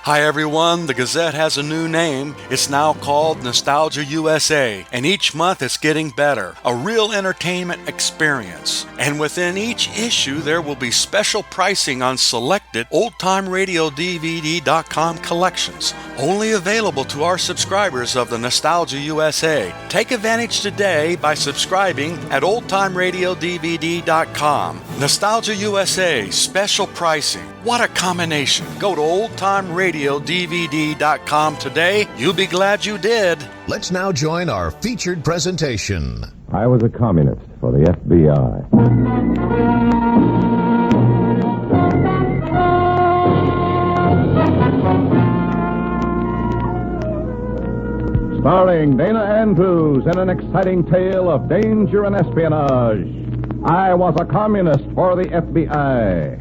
Hi everyone, the Gazette has a new name. It's now called Nostalgia USA, and each month it's getting better. A real entertainment experience. And within each issue there will be special pricing on selected oldtimeradiodvd.com collections, only available to our subscribers of the Nostalgia USA. Take advantage today by subscribing at oldtimeradiodvd.com. Nostalgia USA, special pricing. What a combination. Go to oldtimeradiodvd.com today. You'll be glad you did. Let's now join our featured presentation. I was a communist for the FBI. Starring Dana Andrews in an exciting tale of danger and espionage. I was a communist for the FBI.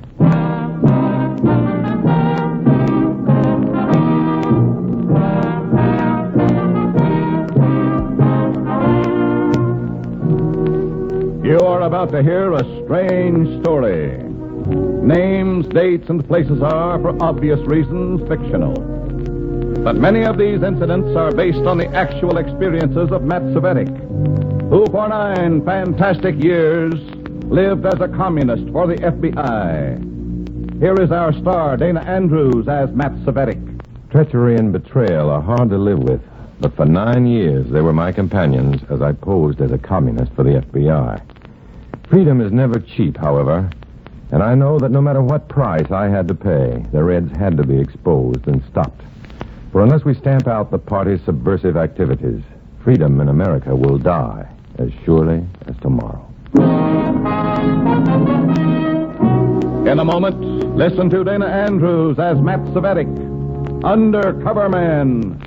You are about to hear a strange story. Names, dates, and places are, for obvious reasons, fictional. But many of these incidents are based on the actual experiences of Matt Cvetic, who for 9 fantastic years lived as a communist for the FBI. Here is our star, Dana Andrews, as Matt Cvetic. Treachery and betrayal are hard to live with, but for 9 years they were my companions as I posed as a communist for the FBI. Freedom is never cheap, however, and I know that no matter what price I had to pay, the Reds had to be exposed and stopped. For unless we stamp out the party's subversive activities, freedom in America will die as surely as tomorrow. In a moment, listen to Dana Andrews as Matt Cvetic, Undercover Man.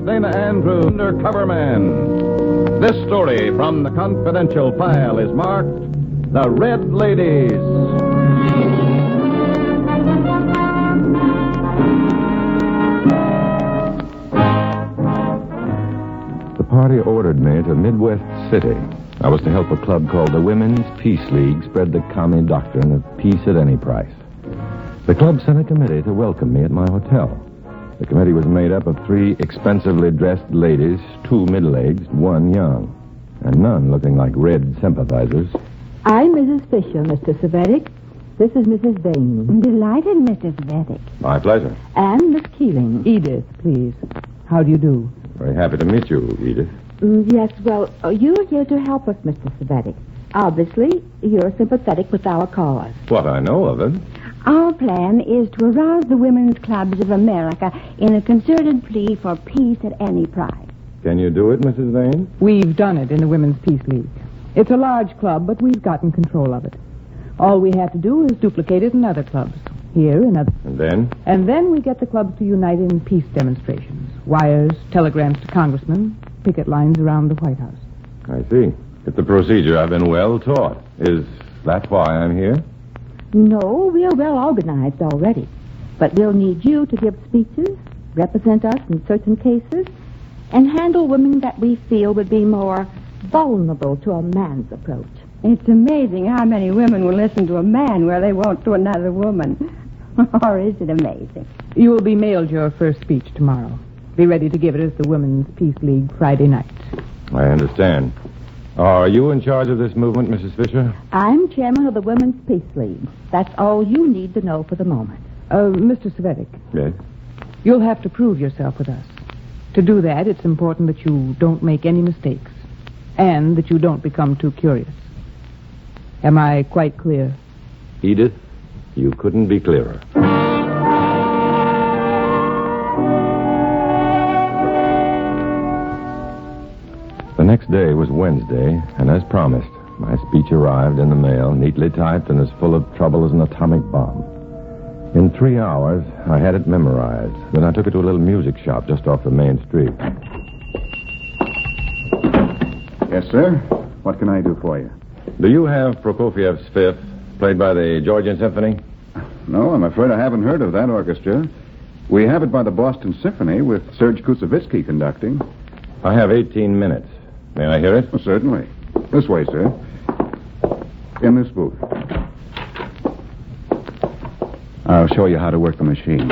Dana Andrews, Undercover Man. This story from the confidential file is marked The Red Ladies. The party ordered me to Midwest City. I was to help a club called the Women's Peace League spread the commie doctrine of peace at any price. The club sent a committee to welcome me at my hotel. The committee was made up of 3 expensively dressed ladies, 2 middle-aged, 1 young, and none looking like Red sympathizers. I'm Mrs. Fisher, Mr. Cvetic. This is Mrs. Vane. Delighted, Mr. Cvetic. My pleasure. And Miss Keeling. Edith, please. How do you do? Very happy to meet you, Edith. Yes, well, you're here to help us, Mr. Cvetic. Obviously, you're sympathetic with our cause. What I know of it. Our plan is to arouse the women's clubs of America in a concerted plea for peace at any price. Can you do it, Mrs. Vane? We've done it in the Women's Peace League. It's a large club, but we've gotten control of it. All we have to do is duplicate it in other clubs. Here, in other... And then? And then we get the clubs to unite in peace demonstrations. Wires, telegrams to congressmen, picket lines around the White House. I see. It's a procedure I've been well taught. Is that why I'm here? No, we're well organized already. But we'll need you to give speeches, represent us in certain cases, and handle women that we feel would be more vulnerable to a man's approach. It's amazing how many women will listen to a man where they won't to another woman. Or is it amazing? You will be mailed your first speech tomorrow. Be ready to give it as the Women's Peace League Friday night. I understand. Are you in charge of this movement, Mrs. Fisher? I'm chairman of the Women's Peace League. That's all you need to know for the moment. Mr. Cvetic. Yes? You'll have to prove yourself with us. To do that, it's important that you don't make any mistakes. And that you don't become too curious. Am I quite clear? Edith, you couldn't be clearer. The next day was Wednesday, and as promised, my speech arrived in the mail, neatly typed and as full of trouble as an atomic bomb. In 3 hours, I had it memorized. Then I took it to a little music shop just off the main street. Yes, sir. What can I do for you? Do you have Prokofiev's Fifth? Played by the Georgian Symphony? No, I'm afraid I haven't heard of that orchestra. We have it by the Boston Symphony with Serge Koussevitzky conducting. I have 18 minutes. May I hear it? Well, certainly. This way, sir. In this booth. I'll show you how to work the machine.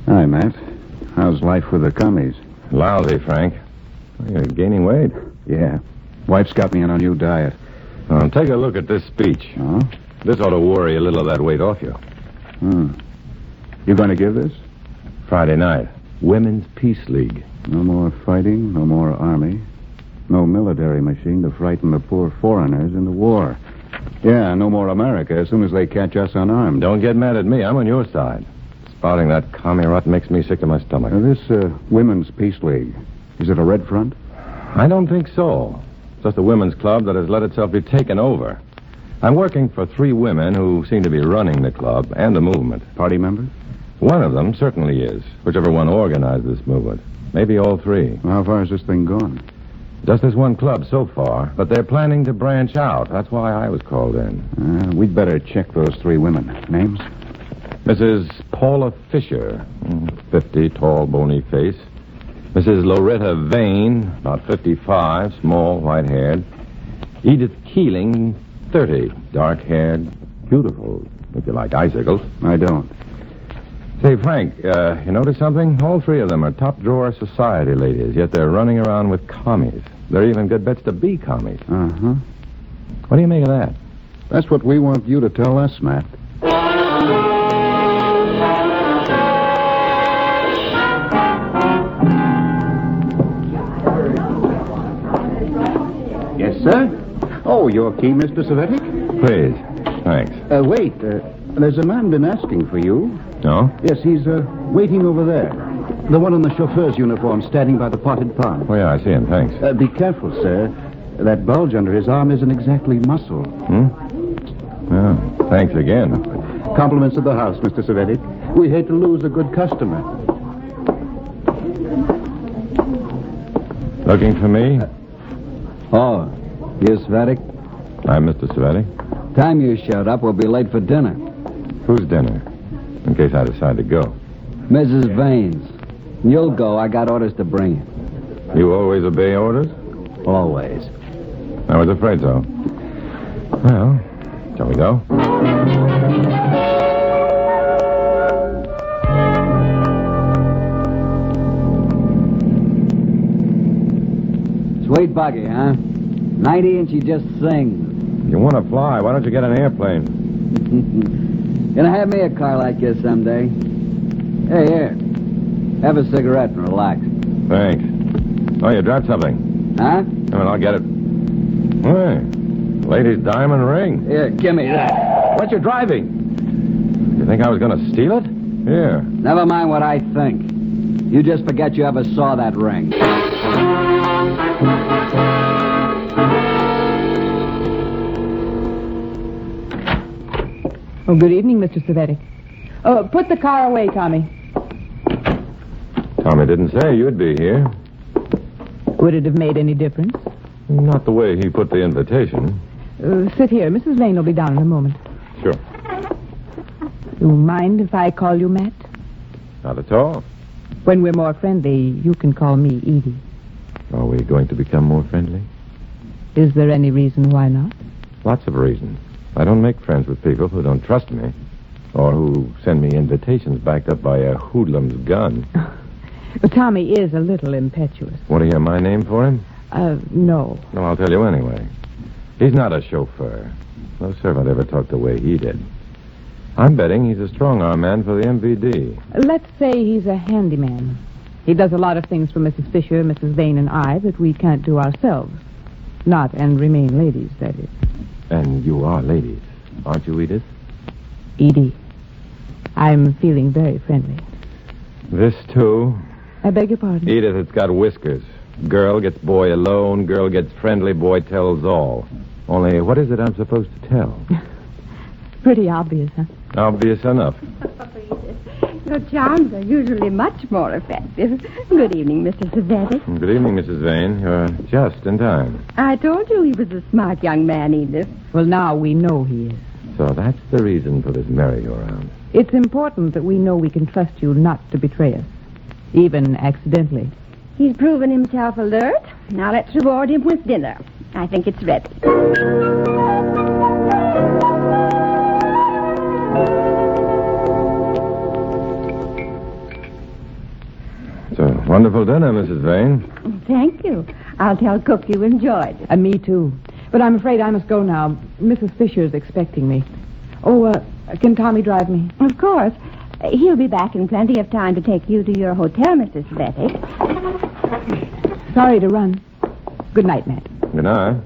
Hi, Matt. How's life with the commies? Lousy, Frank. You're gaining weight. Yeah. Wife's got me on a new diet. Take a look at this speech. Oh? This ought to worry a little of that weight off you. You going to give this? Friday night. Women's Peace League. No more fighting, no more army. No military machine to frighten the poor foreigners in the war. Yeah, no more America as soon as they catch us unarmed. Don't get mad at me. I'm on your side. Spouting that commie rot makes me sick to my stomach. This Women's Peace League, is it a red front? I don't think so. It's just a women's club that has let itself be taken over. I'm working for 3 women who seem to be running the club and the movement. Party members? One of them certainly is, whichever one organized this movement. Maybe all 3. How far has this thing gone? Just this one club so far, but they're planning to branch out. That's why I was called in. We'd better check those 3 women. Names? Mrs. Paula Fisher, 50, tall, bony face. Mrs. Loretta Vane, about 55, small, white-haired. Edith Keeling, 30, dark-haired, beautiful, if you like icicles. I don't. Say, Frank, you notice something? All 3 of them are top-drawer society ladies, yet they're running around with commies. They're even good bets to be commies. Uh-huh. What do you make of that? That's what we want you to tell us, Matt. Yes, sir? Oh, your key, Mr. Cvetic? Please. Thanks. Wait. There's a man been asking for you. No? Yes, he's waiting over there. The one in the chauffeur's uniform standing by the potted pond. Oh, yeah, I see him. Thanks. Be careful, sir. That bulge under his arm isn't exactly muscle. Oh, thanks again. Compliments of the house, Mr. Cvetic. We hate to lose a good customer. Looking for me? Oh, you Cvetic? I'm Mr. Cvetic. Time you showed up, we'll be late for dinner. Whose dinner? In case I decide to go. Mrs. Vane's. You'll go. I got orders to bring you. You always obey orders? Always. I was afraid so. Well, shall we go? Sweet buggy, huh? 90 and she just sings. You want to fly? Why don't you get an airplane? Gonna have me a car like this someday. Hey, here. Have a cigarette and relax. Thanks. Oh, you dropped something. Huh? I'll get it. Hey, lady's diamond ring. Here, give me that. What you driving? You think I was going to steal it? Here. Never mind what I think. You just forget you ever saw that ring. Oh, good evening, Mr. Cvetic. Oh, put the car away, Tommy. Tommy didn't say you'd be here. Would it have made any difference? Not the way he put the invitation. Sit here. Mrs. Vane will be down in a moment. Sure. You mind if I call you Matt? Not at all. When we're more friendly, you can call me Edie. Are we going to become more friendly? Is there any reason why not? Lots of reasons. I don't make friends with people who don't trust me, or who send me invitations backed up by a hoodlum's gun. Well, Tommy is a little impetuous. Want to hear my name for him? No. No, I'll tell you anyway. He's not a chauffeur. No servant ever talked the way he did. I'm betting he's a strong-arm man for the MVD. Let's say he's a handyman. He does a lot of things for Mrs. Fisher, Mrs. Vane, and I that we can't do ourselves. Not and remain ladies, that is. And you are ladies, aren't you, Edith? Edie, I'm feeling very friendly. This, too? I beg your pardon? Edith, it's got whiskers. Girl gets boy alone, girl gets friendly, boy tells all. Only, what is it I'm supposed to tell? Pretty obvious, huh? Obvious enough. Your charms are usually much more effective. Good evening, Mr. Cvetic. Good evening, Mrs. Vane. You're just in time. I told you he was a smart young man, Edith. Well, now we know he is. So that's the reason for this merry-go-round. It's important that we know we can trust you not to betray us, even accidentally. He's proven himself alert. Now let's reward him with dinner. I think it's ready. It's a wonderful dinner, Mrs. Vane. Thank you. I'll tell Cook you enjoyed it. Me too. But I'm afraid I must go now. Mrs. Fisher's expecting me. Oh, can Tommy drive me? Of course. He'll be back in plenty of time to take you to your hotel, Mrs. Cvetic. Sorry to run. Good night, Matt. Good night.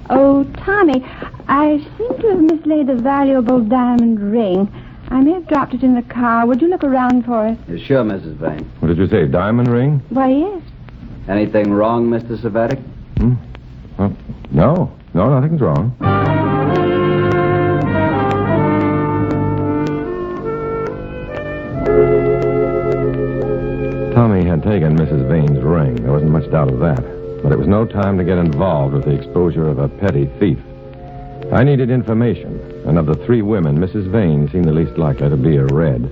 Oh, Tommy, I seem to have mislaid a valuable diamond ring. I may have dropped it in the car. Would you look around for it? Sure, Mrs. Vane. What did you say, diamond ring? Why, yes. Anything wrong, Mr. Cvetic? Well, no, nothing's wrong. Tommy had taken Mrs. Vane's ring. There wasn't much doubt of that. But it was no time to get involved with the exposure of a petty thief. I needed information, and of the three women, Mrs. Vane seemed the least likely to be a red.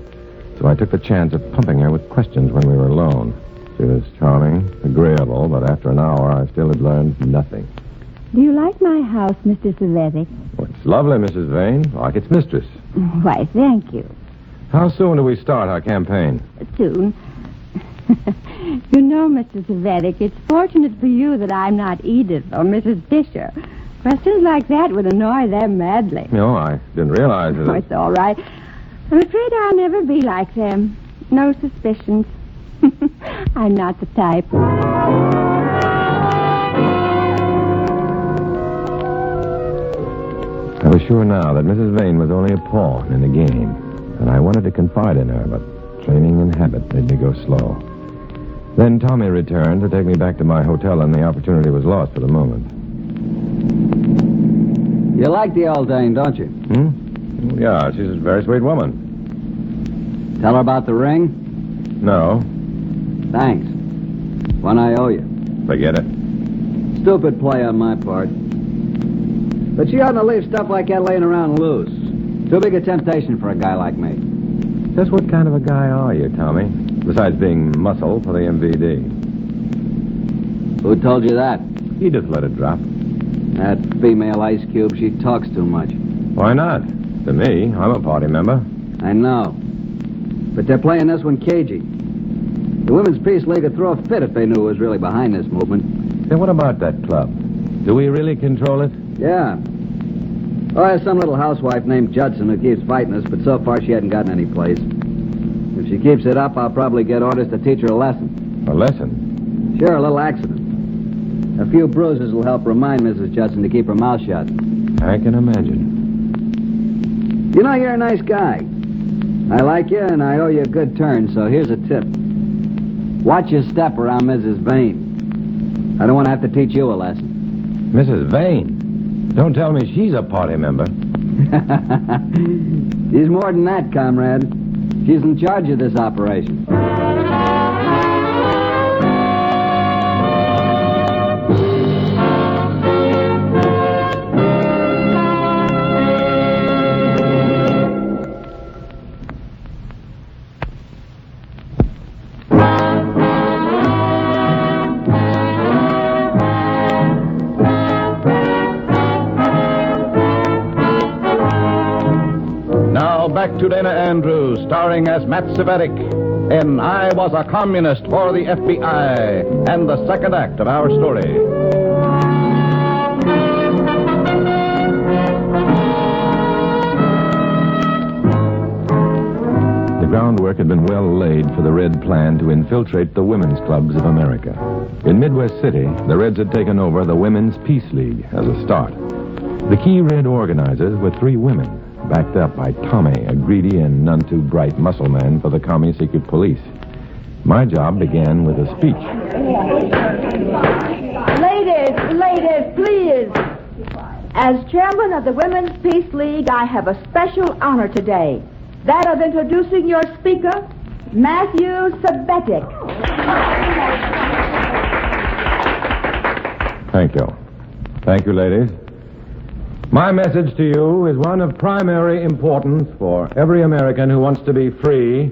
So I took the chance of pumping her with questions when we were alone. She was charming, agreeable, but after an hour, I still had learned nothing. Do you like my house, Mr. Cvetic? Well, it's lovely, Mrs. Vane, like its mistress. Why, thank you. How soon do we start our campaign? Soon. You know, Mr. Cvetic, it's fortunate for you that I'm not Edith or Mrs. Fisher. Questions like that would annoy them madly. No, I didn't realize it. Oh, it's all right. I'm afraid I'll never be like them. No suspicions. I'm not the type. I was sure now that Mrs. Vane was only a pawn in the game, and I wanted to confide in her, but training and habit made me go slow. Then Tommy returned to take me back to my hotel, and the opportunity was lost for the moment. You like the old dame, don't you? Yeah, she's a very sweet woman. Tell her about the ring? No. Thanks. One I owe you. Forget it. Stupid play on my part. But she oughtn't to leave stuff like that laying around loose. Too big a temptation for a guy like me. Just what kind of a guy are you, Tommy? Besides being muscle for the MVD. Who told you that? You just let it drop. That female ice cube, she talks too much. Why not? To me, I'm a party member. I know. But they're playing this one cagey. The Women's Peace League would throw a fit if they knew who was really behind this movement. Then what about that club? Do we really control it? Yeah. Oh, there's some little housewife named Judson who keeps fighting us, but so far she hasn't gotten any place. If she keeps it up, I'll probably get orders to teach her a lesson. A lesson? Sure, a little accident. A few bruises will help remind Mrs. Judson to keep her mouth shut. I can imagine. You know, you're a nice guy. I like you, and I owe you a good turn, so here's a tip. Watch your step around Mrs. Vane. I don't want to have to teach you a lesson. Mrs. Vane? Don't tell me she's a party member. She's more than that, comrade. She's in charge of this operation. Back to Dana Andrews, starring as Matt Cvetic in I Was a Communist for the FBI, and the second act of our story. The groundwork had been well laid for the Red plan to infiltrate the women's clubs of America. In Midwest City, the Reds had taken over the Women's Peace League as a start. The key Red organizers were three women, backed up by Tommy, a greedy and none too bright muscle man for the Commie Secret Police. My job began with a speech. Ladies, please. As chairman of the Women's Peace League, I have a special honor today, that of introducing your speaker, Matthew Cvetic. Thank you. Thank you, ladies. My message to you is one of primary importance for every American who wants to be free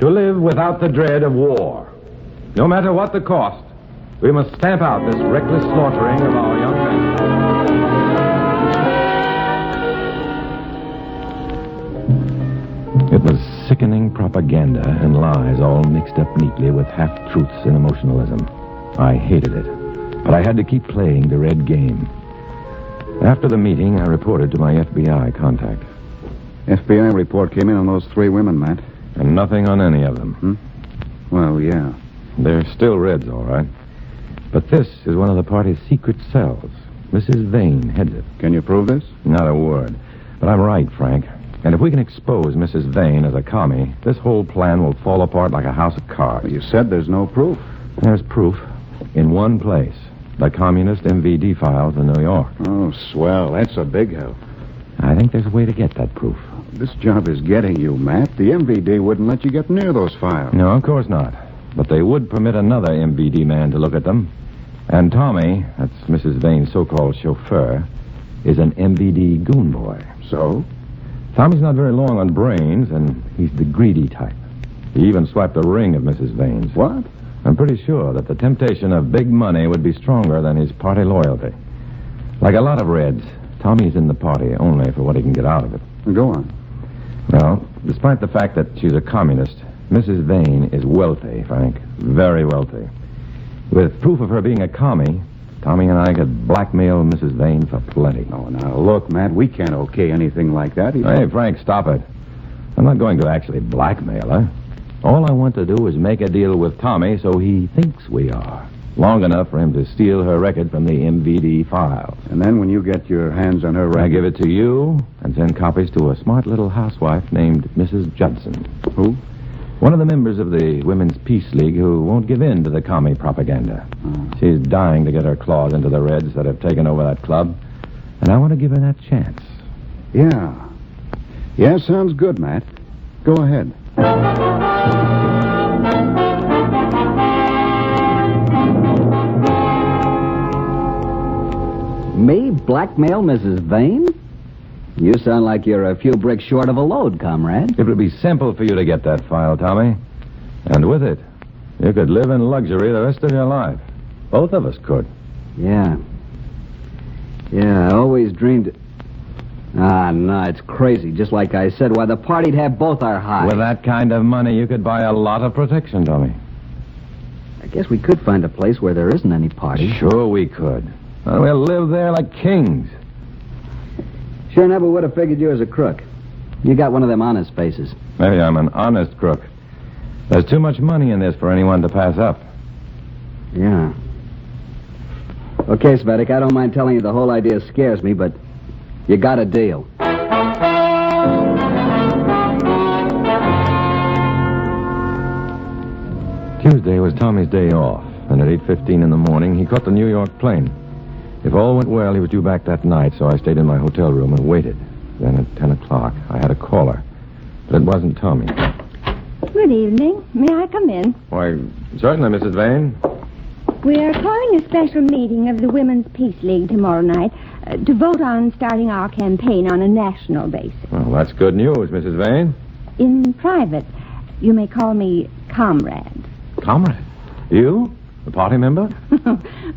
to live without the dread of war. No matter what the cost, we must stamp out this reckless slaughtering of our young men. It was sickening propaganda and lies all mixed up neatly with half-truths and emotionalism. I hated it, but I had to keep playing the red game. After the meeting, I reported to my FBI contact. FBI report came in on those 3 women, Matt. And nothing on any of them. Well, yeah. They're still Reds, all right. But this is one of the party's secret cells. Mrs. Vane heads it. Can you prove this? Not a word. But I'm right, Frank. And if we can expose Mrs. Vane as a commie, this whole plan will fall apart like a house of cards. Well, you said there's no proof. There's proof in one place. The communist MVD files in New York. Oh, swell. That's a big help. I think there's a way to get that proof. This job is getting you, Matt. The MVD wouldn't let you get near those files. No, of course not. But they would permit another MVD man to look at them. And Tommy, that's Mrs. Vane's so-called chauffeur, is an MVD goon boy. So? Tommy's not very long on brains, and he's the greedy type. He even swiped a ring of Mrs. Vane's. What? I'm pretty sure that the temptation of big money would be stronger than his party loyalty. Like a lot of Reds, Tommy's in the party only for what he can get out of it. Go on. Well, despite the fact that she's a communist, Mrs. Vane is wealthy, Frank. Very wealthy. With proof of her being a commie, Tommy and I could blackmail Mrs. Vane for plenty. Oh, now, look, Matt, we can't okay anything like that. Hey, Frank, stop it. I'm not going to actually blackmail her. All I want to do is make a deal with Tommy so he thinks we are. Long enough for him to steal her record from the MVD files. And then when you get your hands on her record... I give it to you and send copies to a smart little housewife named Mrs. Judson. Who? One of the members of the Women's Peace League who won't give in to the commie propaganda. She's dying to get her claws into the Reds that have taken over that club. And I want to give her that chance. Yeah. Yeah, sounds good, Matt. Go ahead. Me blackmail Mrs. Vane? You sound like you're a few bricks short of a load, comrade. It would be simple for you to get that file, Tommy. And with it, you could live in luxury the rest of your life. Both of us could. Yeah. Yeah, I always dreamed... no, it's crazy. Just like I said, why, the party'd have both our hides. With that kind of money, you could buy a lot of protection, Tommy. I guess we could find a place where there isn't any party. Sure we could. And we'll live there like kings. Sure never would have figured you as a crook. You got one of them honest faces. Maybe I'm an honest crook. There's too much money in this for anyone to pass up. Yeah. Okay, Cvetic, I don't mind telling you the whole idea scares me, but you got a deal. Tuesday was Tommy's day off, and at 8:15 in the morning, he caught the New York plane. If all went well, he was due back that night, so I stayed in my hotel room and waited. Then at 10 o'clock, I had a caller. But it wasn't Tommy. Good evening. May I come in? Why, certainly, Mrs. Vane. We are calling a special meeting of the Women's Peace League tomorrow night to vote on starting our campaign on a national basis. Well, that's good news, Mrs. Vane. In private, you may call me Comrade. Comrade? You? The party member?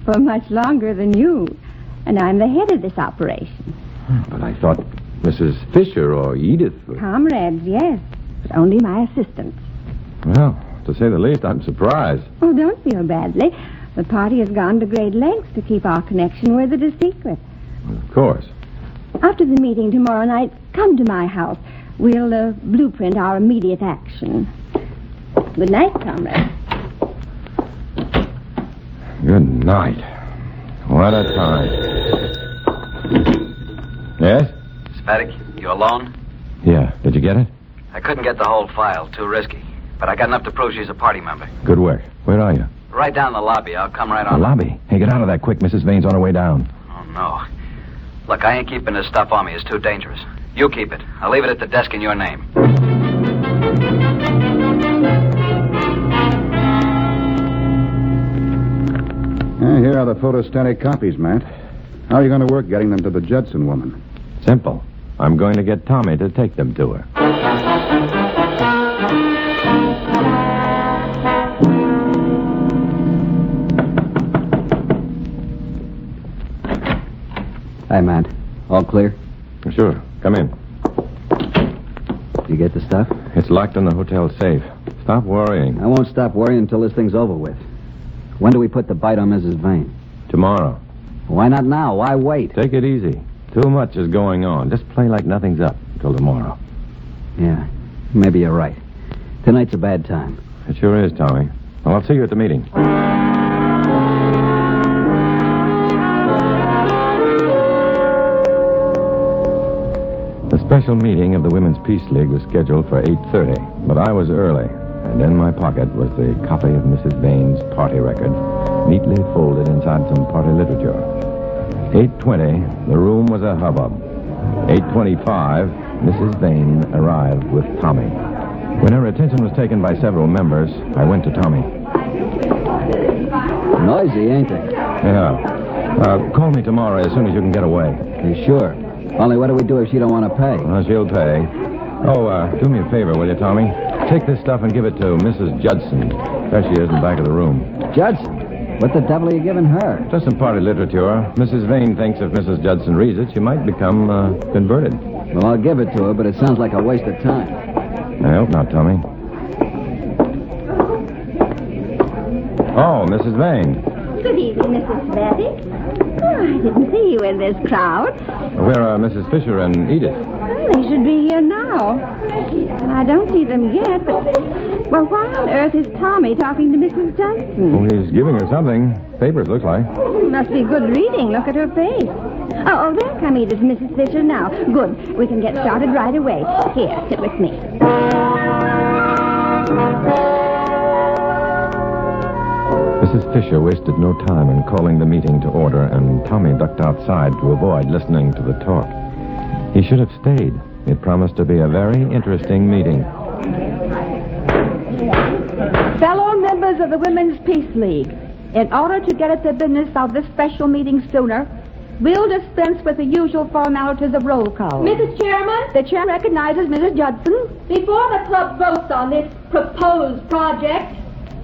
For much longer than you. And I'm the head of this operation. But I thought Mrs. Fisher or Edith... Comrades, yes. But only my assistants. Well, to say the least, I'm surprised. Oh, don't feel badly. The party has gone to great lengths to keep our connection with it a secret. Of course. After the meeting tomorrow night, come to my house. We'll blueprint our immediate action. Good night, comrade. Good night. What a time. Yes? Cvetic, you alone? Yeah. Did you get it? I couldn't get the whole file. Too risky. But I got enough to prove she's a party member. Good work. Where are you? Right down the lobby. I'll come right The on. lobby. Hey, get out of that quick. Mrs. Vane's on her way down. Oh, no. Look, I ain't keeping this stuff on me. It's too dangerous. You keep it. I'll leave it at the desk in your name. Here are the photostatic copies, Matt. How are you going to work getting them to the Judson woman? Simple. I'm going to get Tommy to take them to her. Hi, Matt. All clear? Sure. Come in. You get the stuff? It's locked in the hotel safe. Stop worrying. I won't stop worrying until this thing's over with. When do we put the bite on Mrs. Vane? Tomorrow. Why not now? Why wait? Take it easy. Too much is going on. Just play like nothing's up until tomorrow. Yeah, maybe you're right. Tonight's a bad time. It sure is, Tommy. Well, I'll see you at the meeting. The special meeting of the Women's Peace League was scheduled for 8:30, but I was early, and in my pocket was the copy of Mrs. Vane's party record, neatly folded inside some party literature. 8:20, the room was a hubbub. 8:25, Mrs. Vane arrived with Tommy. When her attention was taken by several members, I went to Tommy. Noisy, ain't they? Yeah. Call me tomorrow as soon as you can get away. You sure? Only what do we do if she don't want to pay? Well, she'll pay. Oh, do me a favor, will you, Tommy? Take this stuff and give it to Mrs. Judson. There she is in the back of the room. Judson? What the devil are you giving her? Just some party literature. Mrs. Vane thinks if Mrs. Judson reads it, she might become converted. Well, I'll give it to her, but it sounds like a waste of time. I hope not, Tommy. Oh, Mrs. Vane. Good evening, Mrs. Cvetic. Oh, I didn't see you in this crowd. Where are Mrs. Fisher and Edith? Well, they should be here now. I don't see them yet, but... Well, why on earth is Tommy talking to Mrs. Judson? Oh, he's giving her something. Papers, looks like. Must be good reading. Look at her face. Oh, there come Edith and Mrs. Fisher now. Good. We can get started right away. Here, sit with me. Mrs. Fisher wasted no time in calling the meeting to order, and Tommy ducked outside to avoid listening to the talk. He should have stayed. It promised to be a very interesting meeting. Fellow members of the Women's Peace League, in order to get at the business of this special meeting sooner, we'll dispense with the usual formalities of roll call. Mrs. Chairman? The chair recognizes Mrs. Judson. Before the club votes on this proposed project,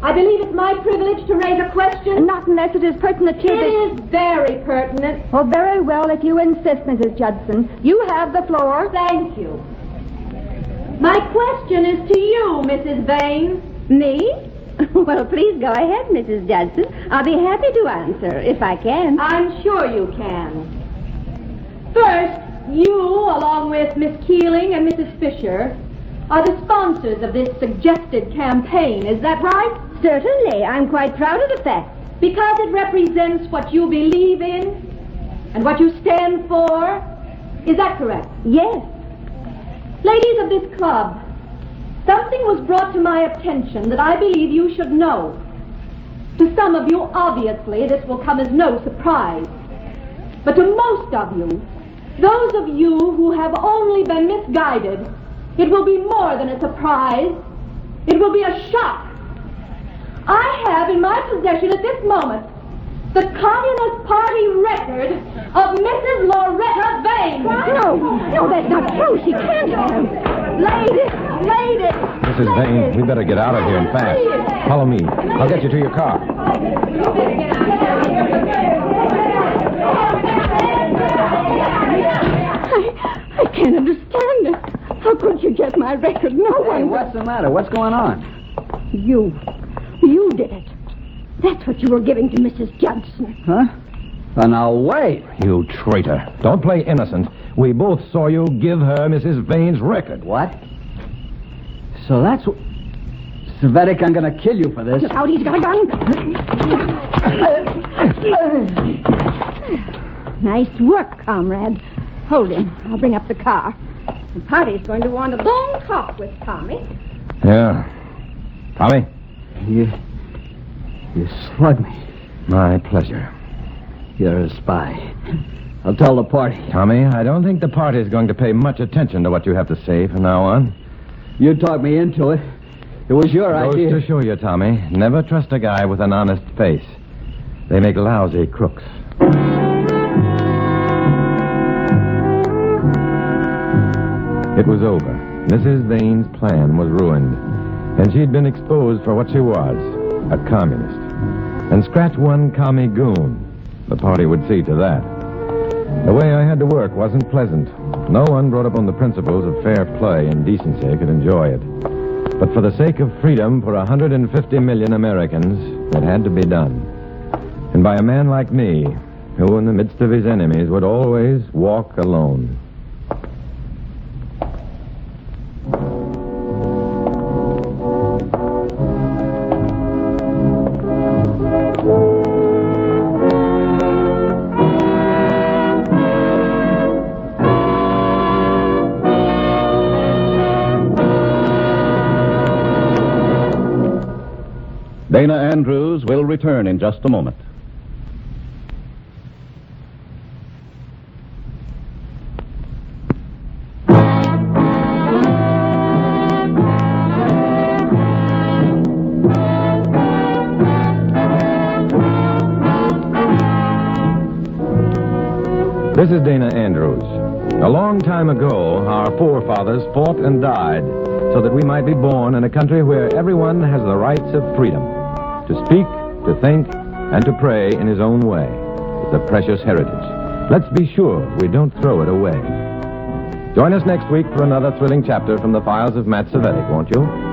I believe it's my privilege to raise a question. Not unless it is pertinent to It is very pertinent. Oh, very well, if you insist, Mrs. Judson. You have the floor. Thank you. My question is to you, Mrs. Vane. Me? Well, please go ahead, Mrs. Judson. I'll be happy to answer, if I can. I'm sure you can. First, you, along with Miss Keeling and Mrs. Fisher, are the sponsors of this suggested campaign. Is that right? Certainly. I'm quite proud of the fact. Because it represents what you believe in and what you stand for. Is that correct? Yes. Ladies of this club, something was brought to my attention that I believe you should know. To some of you, obviously, this will come as no surprise. But to most of you, those of you who have only been misguided, it will be more than a surprise. It will be a shock. I have in my possession at this moment the Communist Party record of Mrs. Loretta Vane. No, that's not true. She can't have. Lady! Mrs. Vane, we better get out of here and fast. Follow me. I'll get you to your car. I can't understand it. How could you get my record? No one... Hey, what's the matter? What's going on? You did it. That's what you were giving to Mrs. Judson. Huh? Oh, now, wait. You traitor. Don't play innocent. We both saw you give her Mrs. Vane's record. What? So that's what... Cvetic, I'm going to kill you for this. Look out, he's got a gun. Nice work, comrade. Hold him. I'll bring up the car. The party's going to want a long talk with Tommy. Yeah. Tommy? You slugged me. My pleasure. You're a spy. I'll tell the party. Tommy, I don't think the party's going to pay much attention to what you have to say from now on. You talked me into it. It was your idea. Goes to show you, Tommy. Never trust a guy with an honest face. They make lousy crooks. It was over. Mrs. Vane's plan was ruined. And she'd been exposed for what she was, a communist. And scratch one commie goon. The party would see to that. The way I had to work wasn't pleasant. No one brought up on the principles of fair play and decency could enjoy it. But for the sake of freedom for 150 million Americans, it had to be done. And by a man like me, who in the midst of his enemies would always walk alone. Dana Andrews will return in just a moment. This is Dana Andrews. A long time ago, our forefathers fought and died so that we might be born in a country where everyone has the rights of freedom. To speak, to think, and to pray in his own way. It's a precious heritage. Let's be sure we don't throw it away. Join us next week for another thrilling chapter from the files of Matthew Cvetic, won't you?